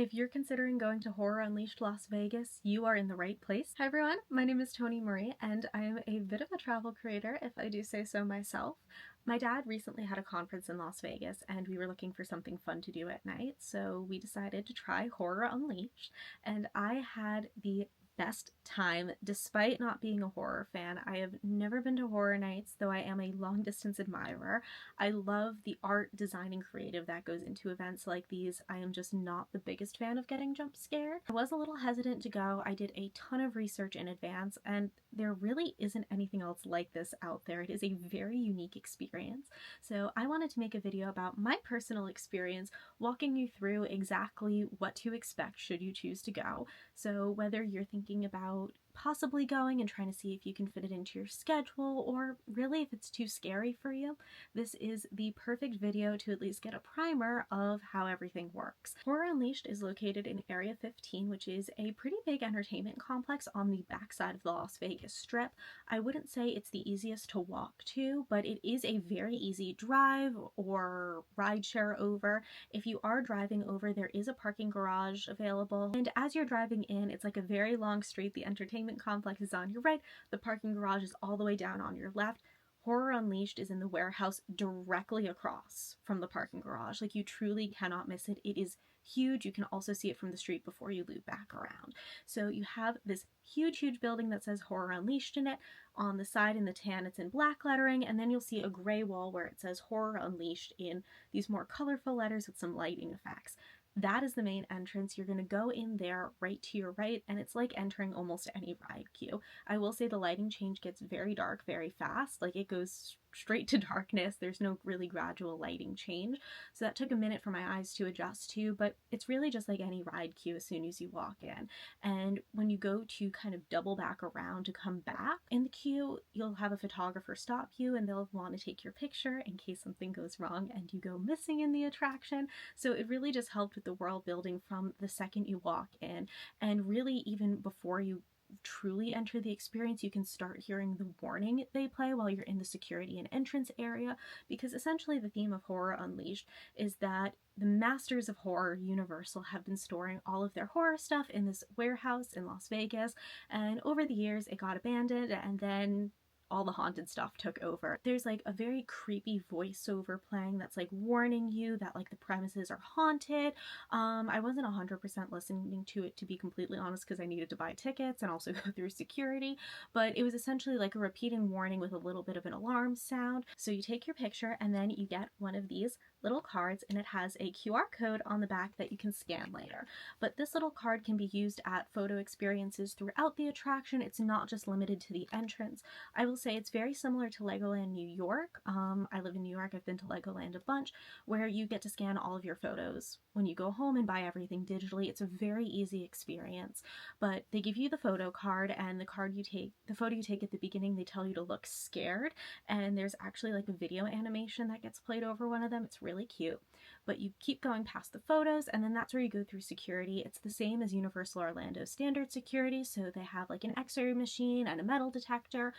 If you're considering going to Horror Unleashed Las Vegas, you are in the right place. Hi everyone, my name is Tony Marie and I am a bit of a travel creator, if I do say so myself. My dad recently had a conference in Las Vegas and we were looking for something fun to do at night, so we decided to try Horror Unleashed, and I had the best time despite not being a horror fan. I have never been to horror nights, though I am a long distance admirer. I love the art, design, and creative that goes into events like these. I am just not the biggest fan of getting jump scared. I was a little hesitant to go. I did a ton of research in advance and there really isn't anything else like this out there. It is a very unique experience. So I wanted to make a video about my personal experience, walking you through exactly what to expect should you choose to go. So whether you're thinking about possibly going and trying to see if you can fit it into your schedule, or really if it's too scary for you, this is the perfect video to at least get a primer of how everything works. Horror Unleashed is located in Area 15, which is a pretty big entertainment complex on the backside of the Las Vegas Strip. I wouldn't say it's the easiest to walk to, but it is a very easy drive or ride share over. If you are driving over, there is a parking garage available, and as you're driving in, it's like a very long street. The entertainment complex is on your right, the parking garage is all the way down on your left. Horror Unleashed is in the warehouse directly across from the parking garage. Like, you truly cannot miss it. It is huge. You can also see it from the street before you loop back around. So you have this huge building that says Horror Unleashed in it. On the side in the tan, it's in black lettering, and then you'll see a gray wall where it says Horror Unleashed in these more colorful letters with some lighting effects. That is the main entrance. You're going to go in there right to your right, and it's like entering almost any ride queue. I will say the lighting change gets very dark very fast. Like, it goes straight to darkness. There's no really gradual lighting change. So that took a minute for my eyes to adjust to, but it's really just like any ride queue as soon as you walk in. And when you go to kind of double back around to come back in the queue, you'll have a photographer stop you and they'll want to take your picture in case something goes wrong and you go missing in the attraction. So it really just helped with the world building from the second you walk in, and really even before you truly enter the experience, you can start hearing the warning they play while you're in the security and entrance area, because essentially the theme of Horror Unleashed is that the masters of horror, Universal, have been storing all of their horror stuff in this warehouse in Las Vegas, and over the years it got abandoned and then all the haunted stuff took over. There's like a very creepy voiceover playing that's like warning you that like the premises are haunted. I wasn't 100% listening to it, to be completely honest, because I needed to buy tickets and also go through security, but it was essentially like a repeating warning with a little bit of an alarm sound. So you take your picture and then you get one of these little cards, and it has a QR code on the back that you can scan later. But this little card can be used at photo experiences throughout the attraction. It's not just limited to the entrance. I will say it's very similar to Legoland New York. I live in New York, I've been to Legoland a bunch, where you get to scan all of your photos when you go home and buy everything digitally. It's a very easy experience, but they give you the photo card, and the photo you take at the beginning, they tell you to look scared, and there's actually like a video animation that gets played over one of them. It's really cute. But you keep going past the photos, and then that's where you go through security. It's the same as Universal Orlando standard security, so they have like an x-ray machine and a metal detector.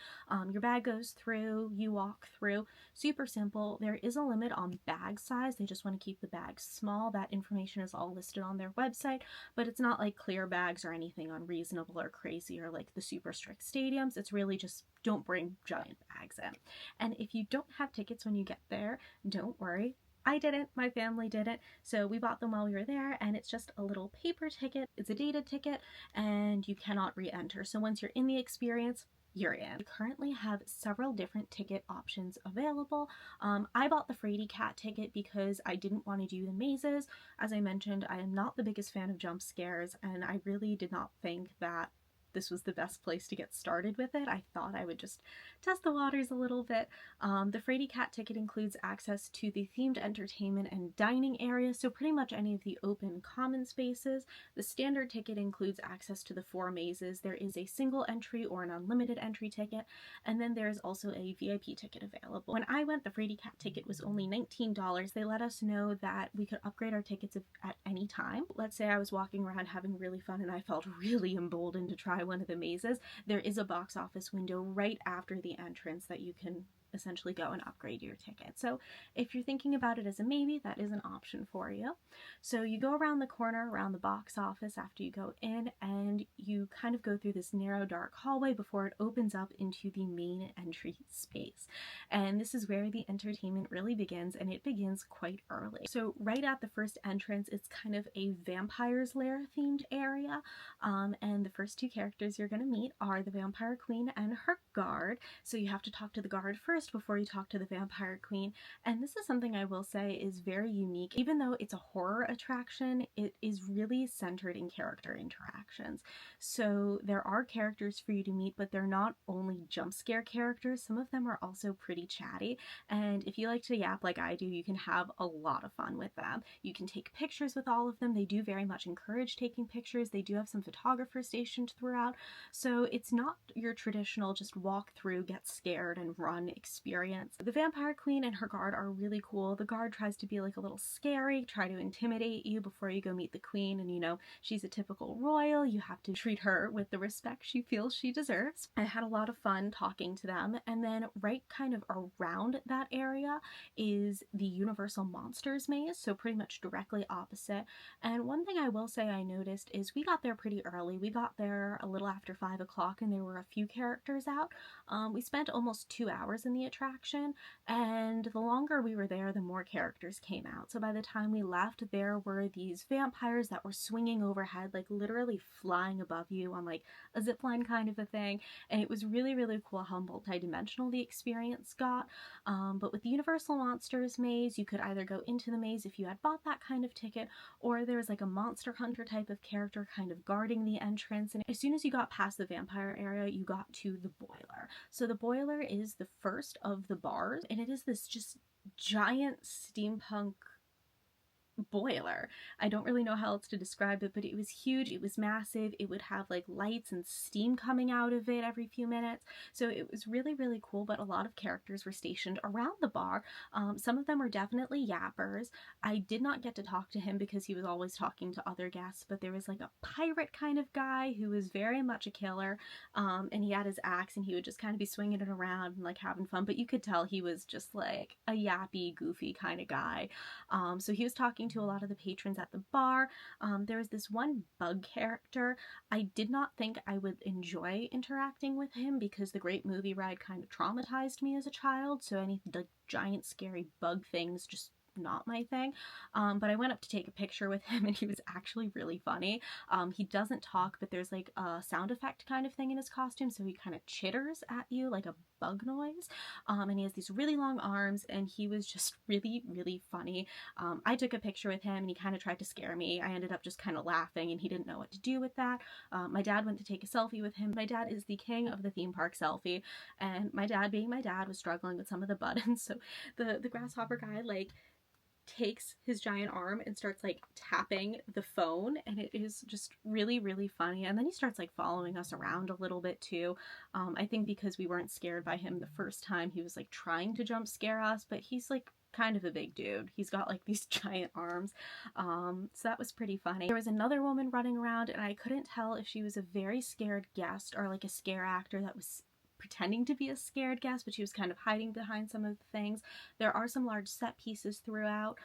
Your bag goes through, you walk through. Super simple. There is a limit on bag size. They just want to keep the bags small. That information is all listed on their website, but it's not like clear bags or anything unreasonable or crazy or like the super strict stadiums. It's really just don't bring giant bags in. And if you don't have tickets when you get there, don't worry. I didn't, my family didn't, so we bought them while we were there, and it's just a little paper ticket. It's a dated ticket, and you cannot re-enter. So once you're in the experience, you're in. We currently have several different ticket options available. I bought the Frady Cat ticket because I didn't want to do the mazes. As I mentioned, I am not the biggest fan of jump scares, and I really did not think that this was the best place to get started with it. I thought I would just test the waters a little bit. The Frady Cat ticket includes access to the themed entertainment and dining area, so pretty much any of the open common spaces. The standard ticket includes access to the 4 mazes. There is a single entry or an unlimited entry ticket, and then there's also a VIP ticket available. When I went, the Frady Cat ticket was only $19. They let us know that we could upgrade our tickets at any time. Let's say I was walking around having really fun and I felt really emboldened to try one of the mazes. There is a box office window right after the entrance that you can essentially go and upgrade your ticket. So if you're thinking about it as a maybe, that is an option for you. So you go around the corner, around the box office after you go in, and you kind of go through this narrow, dark hallway before it opens up into the main entry space. And this is where the entertainment really begins, and it begins quite early. So right at the first entrance, it's kind of a vampire's lair themed area. And the first two characters you're going to meet are the Vampire Queen and her guard. So you have to talk to the guard first before you talk to the Vampire Queen. And this is something I will say is very unique. Even though it's a horror attraction, it is really centered in character interactions. So there are characters for you to meet, but they're not only jump scare characters. Some of them are also pretty chatty. And if you like to yap like I do, you can have a lot of fun with them. You can take pictures with all of them. They do very much encourage taking pictures. They do have some photographers stationed throughout. So it's not your traditional just walk through, get scared, and run experience. The Vampire Queen and her guard are really cool. The guard tries to be like a little scary, try to intimidate you before you go meet the queen, and you know, she's a typical royal. You have to treat her with the respect she feels she deserves. I had a lot of fun talking to them. And then right kind of around that area is the Universal Monsters maze, so pretty much directly opposite. And one thing I will say I noticed is we got there pretty early. We got there a little after 5 o'clock, and there were a few characters out. We spent almost 2 hours in the attraction, and the longer we were there, the more characters came out. So by the time we left, there were these vampires that were swinging overhead, like literally flying above you on like a zip line kind of a thing. And it was really, really cool how multi-dimensional the experience got. But with the Universal Monsters maze, you could either go into the maze if you had bought that kind of ticket, or there was like a monster hunter type of character kind of guarding the entrance. And as soon as you got past the vampire area, you got to the boiler. So the boiler is the first of the bars, and it is this just giant steampunk boiler. I don't really know how else to describe it, but it was huge, it was massive, it would have like lights and steam coming out of it every few minutes. So it was really, really cool, but a lot of characters were stationed around the bar. Some of them were definitely yappers. I did not get to talk to him because he was always talking to other guests, but there was like a pirate kind of guy who was very much a killer, and he had his axe and he would just kind of be swinging it around and like having fun, but you could tell he was just like a yappy, goofy kind of guy. So he was talking to a lot of the patrons at the bar. There was this one bug character. I did not think I would enjoy interacting with him because the Great Movie Ride kind of traumatized me as a child, so any like giant scary bug things just not my thing. But I went up to take a picture with him, and he was actually really funny. He doesn't talk, but there's like a sound effect kind of thing in his costume, so he kind of chitters at you like a bug noise. And he has these really long arms, and he was just really, really funny. I took a picture with him, and he kind of tried to scare me. I ended up just kind of laughing, and he didn't know what to do with that. My dad went to take a selfie with him. My dad is the king of the theme park selfie, and my dad, being my dad, was struggling with some of the buttons. So the grasshopper guy like takes his giant arm and starts like tapping the phone, and it is just really, really funny. And then he starts like following us around a little bit too. I think because we weren't scared by him the first time, he was like trying to jump scare us, but he's like kind of a big dude. He's got like these giant arms. So that was pretty funny. There was another woman running around, and I couldn't tell if she was a very scared guest or like a scare actor that was pretending to be a scared guest, but she was kind of hiding behind some of the things. There are some large set pieces throughout.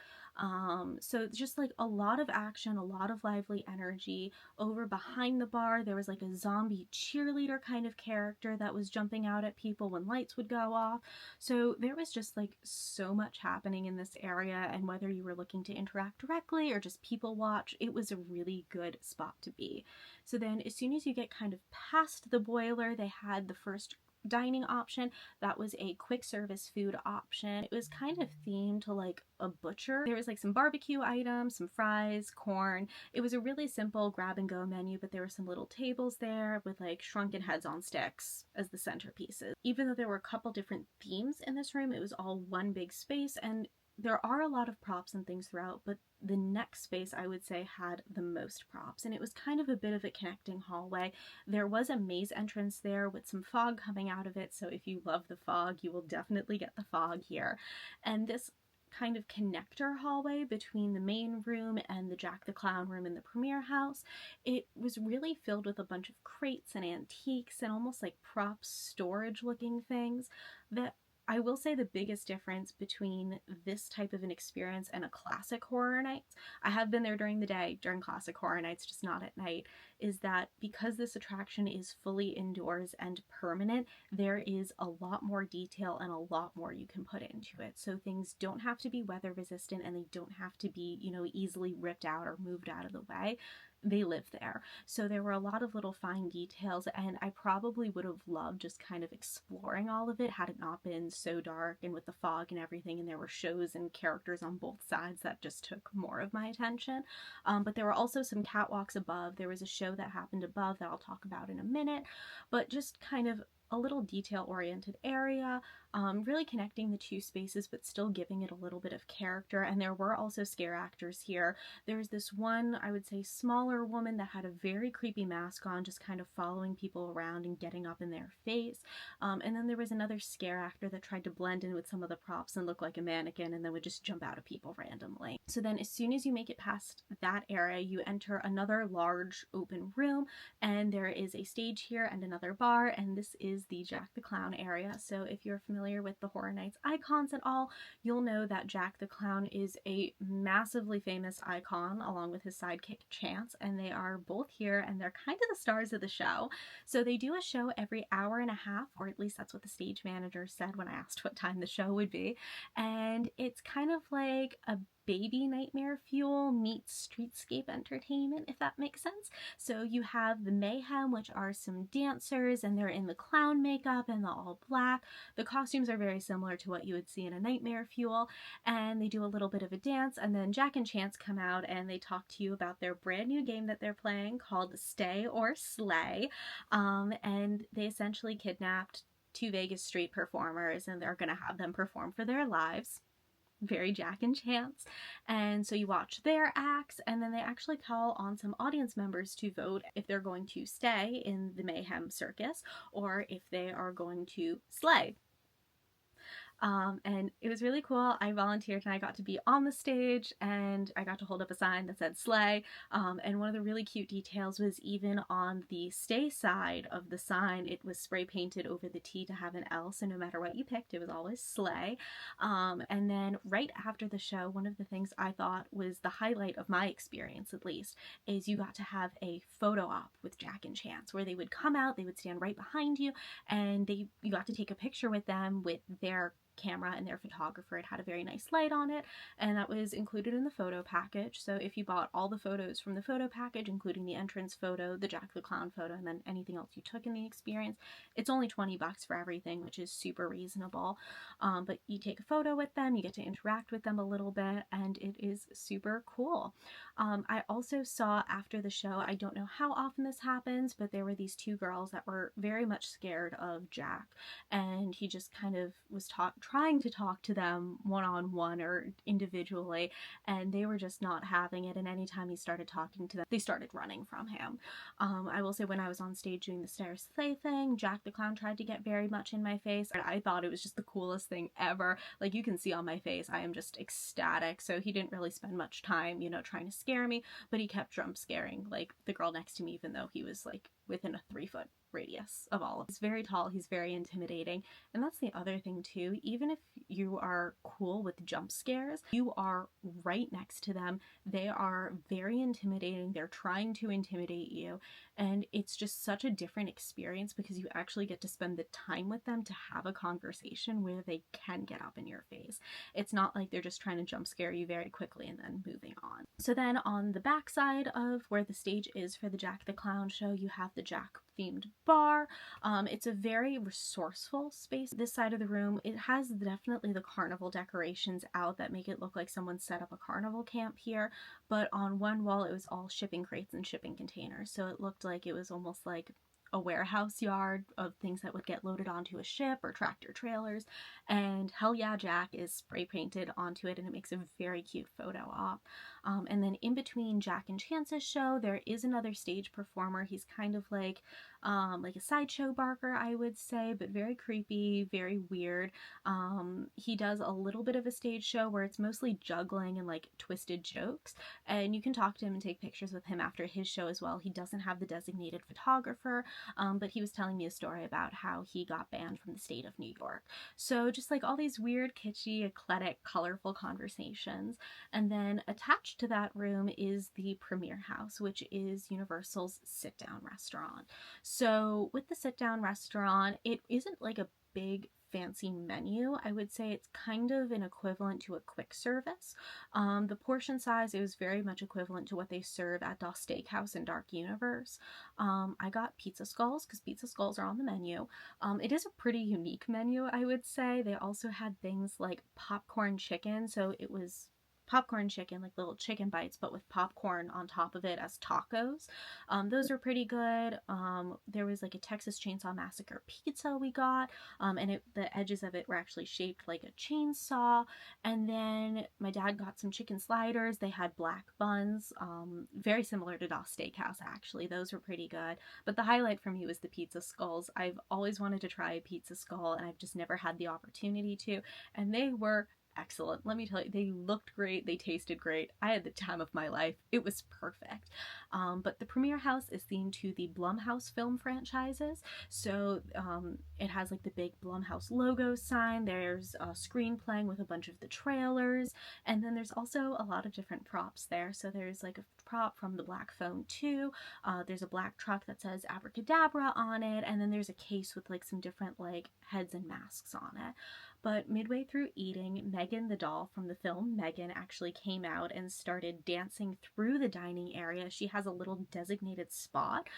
So just like a lot of action, a lot of lively energy. Over behind the bar, there was like a zombie cheerleader kind of character that was jumping out at people when lights would go off. So there was just like so much happening in this area, and whether you were looking to interact directly or just people watch, it was a really good spot to be. So then as soon as you get kind of past the boiler, they had the first dining option. That was a quick service food option. It was kind of themed to like a butcher. There was like some barbecue items, some fries, corn. It was a really simple grab and go menu, but there were some little tables there with like shrunken heads on sticks as the centerpieces. Even though there were a couple different themes in this room, it was all one big space, and there are a lot of props and things throughout, but the next space I would say had the most props, and it was kind of a bit of a connecting hallway. There was a maze entrance there with some fog coming out of it, so if you love the fog, you will definitely get the fog here. And this kind of connector hallway between the main room and the Jack the Clown room in the Premiere House, it was really filled with a bunch of crates and antiques and almost like props storage looking things that I will say the biggest difference between this type of an experience and a classic horror night, I have been there during the day, during classic horror nights, just not at night, is that because this attraction is fully indoors and permanent, there is a lot more detail and a lot more you can put into it. So things don't have to be weather resistant and they don't have to be, easily ripped out or moved out of the way. They live there. So there were a lot of little fine details, and I probably would have loved just kind of exploring all of it had it not been so dark and with the fog and everything, and there were shows and characters on both sides that just took more of my attention. But there were also some catwalks above. There was a show that happened above that I'll talk about in a minute, but just kind of a little detail-oriented area, really connecting the two spaces but still giving it a little bit of character. And there were also scare actors here. There's this one, I would say, smaller woman that had a very creepy mask on, just kind of following people around and getting up in their face. And then there was another scare actor that tried to blend in with some of the props and look like a mannequin and then would just jump out at people randomly. So then as soon as you make it past that area, you enter another large open room, and there is a stage here and another bar, and this is the Jack the Clown area. So if you're familiar with the Horror Nights icons at all, you'll know that Jack the Clown is a massively famous icon along with his sidekick Chance, and they are both here and they're kind of the stars of the show. So they do a show every hour and a half, or at least that's what the stage manager said when I asked what time the show would be, and it's kind of like a baby Nightmare Fuel meets streetscape entertainment, if that makes sense. So you have the Mayhem, which are some dancers, and they're in the clown makeup and the all black. The costumes are very similar to what you would see in a Nightmare Fuel, and they do a little bit of a dance, and then Jack and Chance come out and they talk to you about their brand new game that they're playing called Stay or Slay, and they essentially kidnapped two Vegas street performers and they're going to have them perform for their lives. Very Jack and Chance. And so you watch their acts, and then they actually call on some audience members to vote if they're going to stay in the Mayhem Circus or if they are going to slay. And it was really cool. I volunteered and I got to be on the stage and I got to hold up a sign that said slay. And one of the really cute details was even on the stay side of the sign, it was spray painted over the T to have an L. So no matter what you picked, it was always slay. And then right after the show, one of the things I thought was the highlight of my experience, at least, is you got to have a photo op with Jack and Chance where they would come out, they would stand right behind you, and you got to take a picture with them with their camera and their photographer. It had a very nice light on it, and that was included in the photo package. So if you bought all the photos from the photo package, including the entrance photo, the Jack the Clown photo, and then anything else you took in the experience, it's only $20 for everything, which is super reasonable. But you take a photo with them, you get to interact with them a little bit, and it is super cool. I also saw after the show, I don't know how often this happens, but there were these two girls that were very much scared of Jack, and he just kind of was trying to talk to them one-on-one or individually, and they were just not having it, and anytime he started talking to them, they started running from him. I will say when I was on stage doing the Stare Slay thing, Jack the Clown tried to get very much in my face, and I thought it was just the coolest thing ever. Like, you can see on my face, I am just ecstatic. So he didn't really spend much time, trying to scare me, but he kept jump scaring, like, the girl next to me, even though he was, like, within a 3-foot radius of all of us. He's very tall, he's very intimidating, and that's the other thing too. Even if you are cool with jump scares, you are right next to them. They are very intimidating. They're trying to intimidate you, and it's just such a different experience because you actually get to spend the time with them to have a conversation where they can get up in your face. It's not like they're just trying to jump scare you very quickly and then moving on. So then on the back side of where the stage is for the Jack the Clown show, you have the Jack themed bar. It's a very resourceful space. This side of the room, it has definitely the carnival decorations out that make it look like someone set up a carnival camp here, but on one wall it was all shipping crates and shipping containers, so it looked like it was almost like a warehouse yard of things that would get loaded onto a ship or tractor trailers, and Hell Yeah Jack is spray painted onto it, and it makes a very cute photo op. And then in between Jack and Chance's show, there is another stage performer. He's kind of like a sideshow barker, I would say, but very creepy, very weird. He does a little bit of a stage show where it's mostly juggling and like twisted jokes, and you can talk to him and take pictures with him after his show as well. He doesn't have the designated photographer, but he was telling me a story about how he got banned from the state of New York. So just like all these weird, kitschy, eclectic, colorful conversations. And then attached to that room is the Premiere House, which is Universal's sit-down restaurant. So with the sit-down restaurant, it isn't like a big fancy menu. I would say it's kind of an equivalent to a quick service. The portion size is very much equivalent to what they serve at Das Steakhouse in Dark Universe. I got pizza skulls because pizza skulls are on the menu. It is a pretty unique menu, I would say. They also had things like popcorn chicken, so it was popcorn chicken, like little chicken bites, but with popcorn on top of it as tacos. Those were pretty good. There was like a Texas Chainsaw Massacre pizza we got, and the edges of it were actually shaped like a chainsaw. And then my dad got some chicken sliders. They had black buns, very similar to Das Steakhouse actually. Those were pretty good. But the highlight for me was the pizza skulls. I've always wanted to try a pizza skull, and I've just never had the opportunity to, and they were excellent. Let me tell you, they looked great, they tasted great. I had the time of my life. It was perfect. But the Premiere House is themed to the Blumhouse film franchises. So it has like the big Blumhouse logo sign. There's a screen playing with a bunch of the trailers. And then there's also a lot of different props there. So there's like a prop from the Black Phone 2. There's a black truck that says Abracadabra on it. And then there's a case with like some different like heads and masks on it. But midway through eating, Megan the doll from the film Megan actually came out and started dancing through the dining area. She has a little designated spot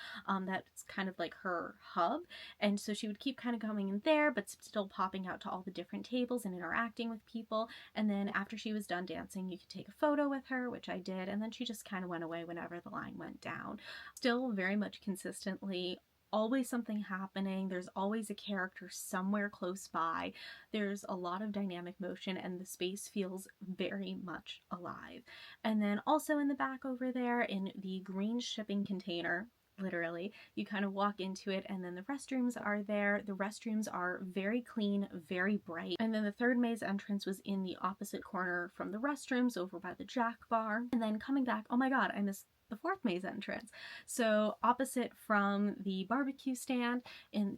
that's kind of like her hub. And so she would keep kind of coming in there, but still popping out to all the different tables and interacting with people. And then after she was done dancing, you could take a photo with her, which I did. And then she just kind of went away whenever the line went down. Still very much consistently always something happening. There's always a character somewhere close by. There's a lot of dynamic motion, and the space feels very much alive. And then also in the back over there in the green shipping container, literally, you kind of walk into it, and then the restrooms are there. The restrooms are very clean, very bright. And then the third maze entrance was in the opposite corner from the restrooms over by the Jack Bar. And then coming back, oh my god, I missed the fourth maze entrance. So opposite from the barbecue stand,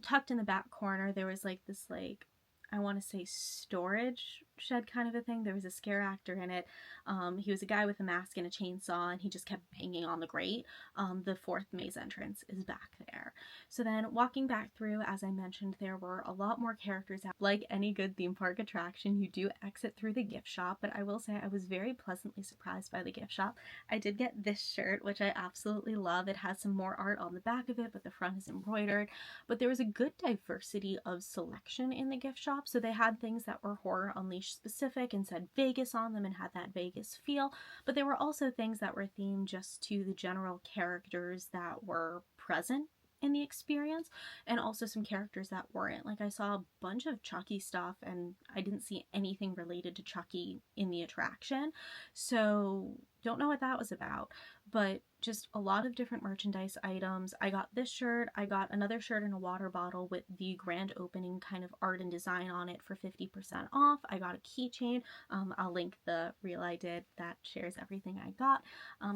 tucked in the back corner, there was like this like, I want to say storage shed kind of a thing. There was a scare actor in it. He was a guy with a mask and a chainsaw, and he just kept banging on the grate. The fourth maze entrance is back there. So then walking back through, as I mentioned, there were a lot more characters. Like any good theme park attraction, you do exit through the gift shop, but I will say I was very pleasantly surprised by the gift shop. I did get this shirt, which I absolutely love. It has some more art on the back of it, but the front is embroidered. But there was a good diversity of selection in the gift shop. So they had things that were Horror Unleashed specific and said Vegas on them and had that Vegas feel, but there were also things that were themed just to the general characters that were present in the experience, and also some characters that weren't. Like I saw a bunch of Chucky stuff, and I didn't see anything related to Chucky in the attraction, so don't know what that was about. But just a lot of different merchandise items. I got this shirt, I got another shirt and a water bottle with the grand opening kind of art and design on it for 50% off. I got a keychain. I'll link the reel I did that shares everything I got.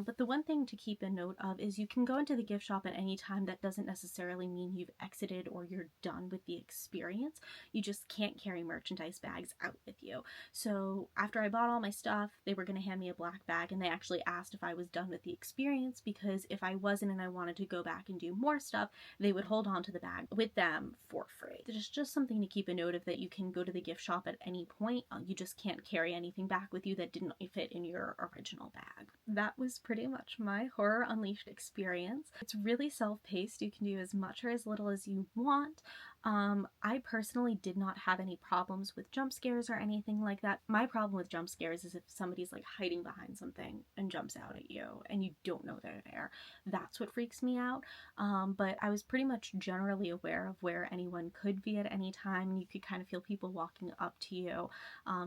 But the one thing to keep a note of is you can go into the gift shop at any time. That doesn't necessarily mean you've exited or you're done with the experience. You just can't carry merchandise bags out with you. So after I bought all my stuff, they were going to hand me a black bag, and they actually asked if I was done with the experience, because if I wasn't and I wanted to go back and do more stuff, they would hold on to the bag with them for free. There's just something to keep a note of, that you can go to the gift shop at any point. You just can't carry anything back with you that didn't fit in your original bag. That was pretty much my Horror Unleashed experience. It's really self-paced. You can do as much or as little as you want. I personally did not have any problems with jump scares or anything like that. My problem with jump scares is if somebody's like hiding behind something and jumps out at you and you don't know they're there. That's what freaks me out. But I was pretty much generally aware of where anyone could be at any time, and you could kind of feel people walking up to you.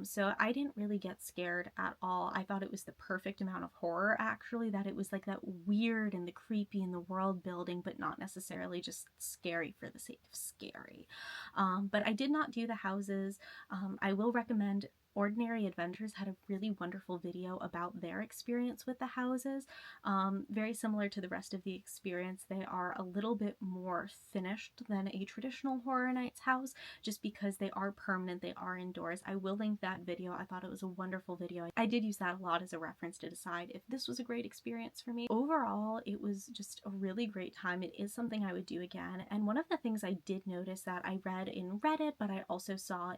So I didn't really get scared at all. I thought it was the perfect amount of horror, actually, that it was like that weird and the creepy and the world building, but not necessarily just scary for the sake of scary. But I did not do the houses. I will recommend Ordinary Adventures had a really wonderful video about their experience with the houses. Very similar to the rest of the experience, they are a little bit more finished than a traditional Horror Nights house, just because they are permanent, they are indoors. I will link that video. I thought it was a wonderful video. I did use that a lot as a reference to decide if this was a great experience for me. Overall, it was just a really great time. It is something I would do again. And one of the things I did notice that I read in Reddit, but I also saw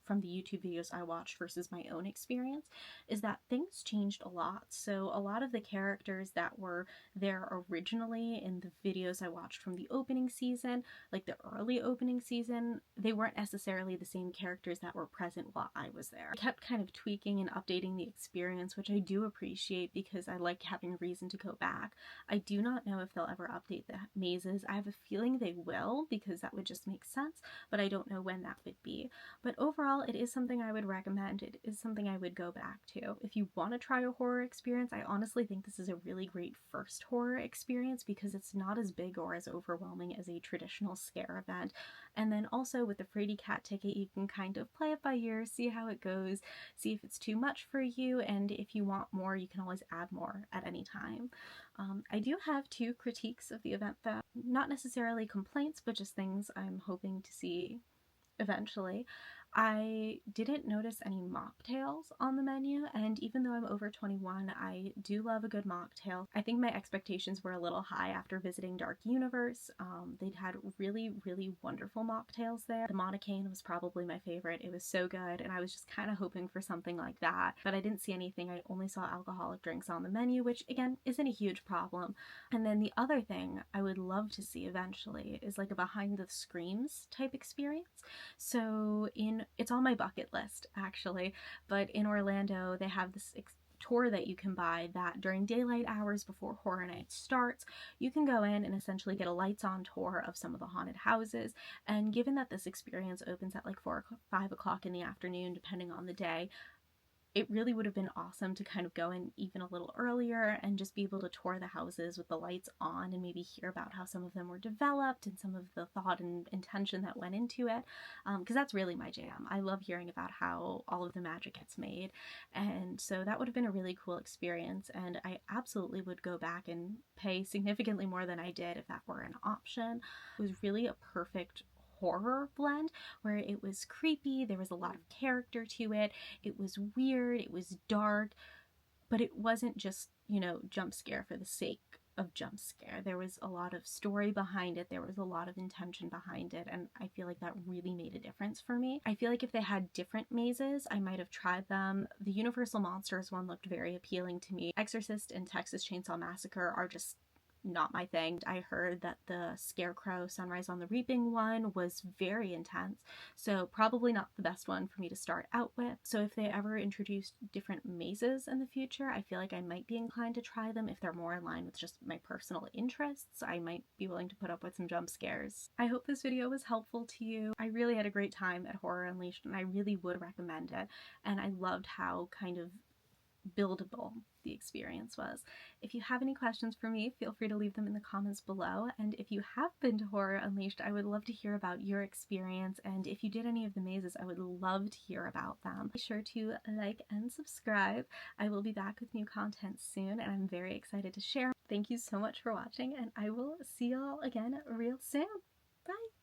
from the YouTube videos I watched versus my own experience, is that things changed a lot. So a lot of the characters that were there originally in the videos I watched from the opening season, like the early opening season, they weren't necessarily the same characters that were present while I was there. I kept kind of tweaking and updating the experience, which I do appreciate because I like having a reason to go back. I do not know if they'll ever update the mazes. I have a feeling they will, because that would just make sense, but I don't know when that would be. But overall, it is something I would recommend. It is something I would go back to. If you want to try a horror experience, I honestly think this is a really great first horror experience because it's not as big or as overwhelming as a traditional scare event. And then also with the Frady Cat ticket, you can kind of play it by ear, see how it goes, see if it's too much for you, and if you want more, you can always add more at any time. I do have 2 critiques of the event, that not necessarily complaints, but just things I'm hoping to see eventually. I didn't notice any mocktails on the menu, and even though I'm over 21, I do love a good mocktail. I think my expectations were a little high after visiting Dark Universe. They'd had really, really wonderful mocktails there. The Monocaine was probably my favorite. It was so good, and I was just kind of hoping for something like that, but I didn't see anything. I only saw alcoholic drinks on the menu, which again isn't a huge problem. And then the other thing I would love to see eventually is like a behind the screams type experience. So it's on my bucket list actually, but in Orlando they have this tour that you can buy that during daylight hours before Horror Nights starts, you can go in and essentially get a lights on tour of some of the haunted houses. And given that this experience opens at like 4 or 5 o'clock in the afternoon, depending on the day, it really would have been awesome to kind of go in even a little earlier and just be able to tour the houses with the lights on and maybe hear about how some of them were developed and some of the thought and intention that went into it, because that's really my jam. I love hearing about how all of the magic gets made, and so that would have been a really cool experience, and I absolutely would go back and pay significantly more than I did if that were an option. It was really a perfect horror blend where it was creepy, there was a lot of character to it, it was weird, it was dark, but it wasn't just, jump scare for the sake of jump scare. There was a lot of story behind it, there was a lot of intention behind it, and I feel like that really made a difference for me. I feel like if they had different mazes, I might have tried them. The Universal Monsters one looked very appealing to me. Exorcist and Texas Chainsaw Massacre are just not my thing. I heard that the Scarecrow Sunrise on the Reaping one was very intense, so probably not the best one for me to start out with. So if they ever introduced different mazes in the future, I feel like I might be inclined to try them if they're more in line with just my personal interests. I might be willing to put up with some jump scares. I hope this video was helpful to you. I really had a great time at Horror Unleashed and I really would recommend it, and I loved how kind of buildable the experience was. If you have any questions for me, feel free to leave them in the comments below, and if you have been to Horror Unleashed, I would love to hear about your experience, and if you did any of the mazes, I would love to hear about them. Be sure to like and subscribe. I will be back with new content soon, and I'm very excited to share. Thank you so much for watching, and I will see y'all again real soon. Bye!